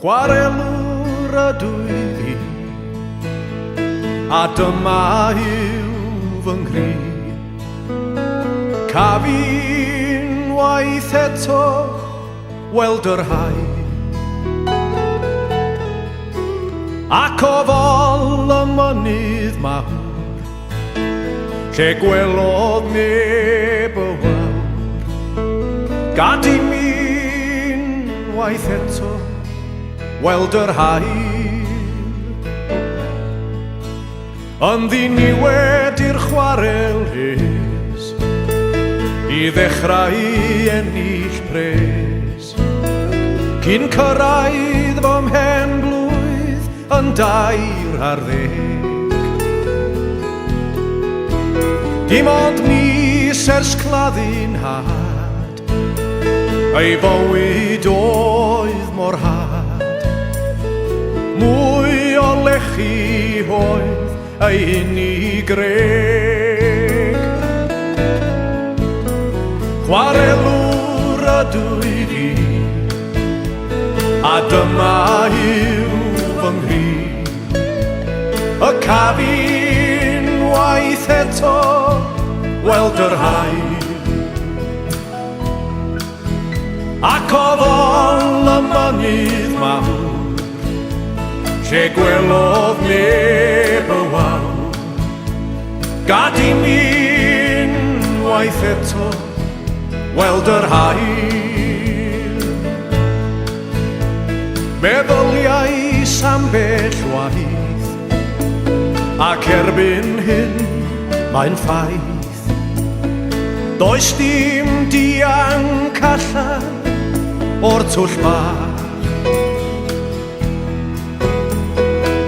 Chwarelwr ydw i fi, a dyma yw fy nghri. Cafi'n waith eto weld yr haid, ac o fol y mynydd mawr, lle gwelodd neb y wawr. Gad i mi'n waith eto weld yr haid, yn ddiniwed i'r chwarel hys, i ddechrau ennill pres, cyn cyrraedd fy mhen blwydd yn 20. Dim ond mis ers claddu'n had, ei fywyd oedd mor had. Mwy o lechi oedd ei unig greg. Chwarelwr ydw i fi, a dyma yw fy nghri. Y cafi'n waith eto weld yr haid, ac o fol y mynydd mawr, lle gwelodd neb y wawr. Gad i mi'n waith eto weld yr haid. Meddyliais ambell waith, ac erbyn hyn mae'n ffaith. Does dim dianc allan o'r twll bach,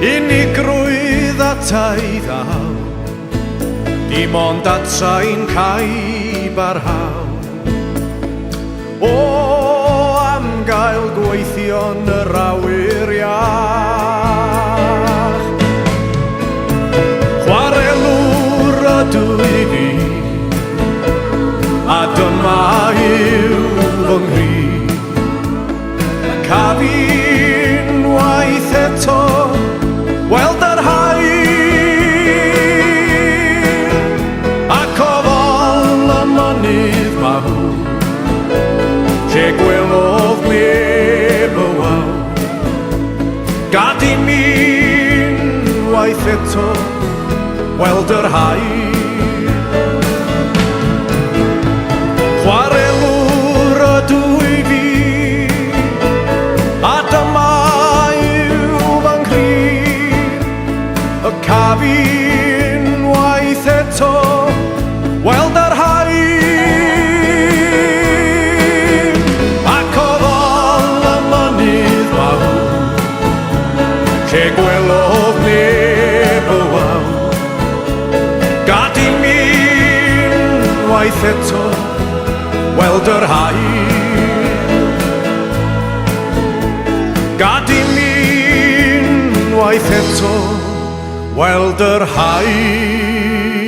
unigrwydd atau ddaw, dim ond atau'n caib ar haw. O am gael gweithio'n yr awyr iach. Chwarelwr ydw i fi, a dyma yw fy nghri. Cafi'n waith eto weld yr haid, ac o fol y mynydd mawr, lle gwelodd neb y wawr. Gad i mi'n waith eto weld yr haid. Chwarelwr ydw i fi, a dyma cafi'n waith eto weld yr haid, ac o fol y mynydd mawr, lle gwelodd neb y wawr. Gad i mi'n waith eto weld yr haid, gad i mi'n waith eto weld yr haid.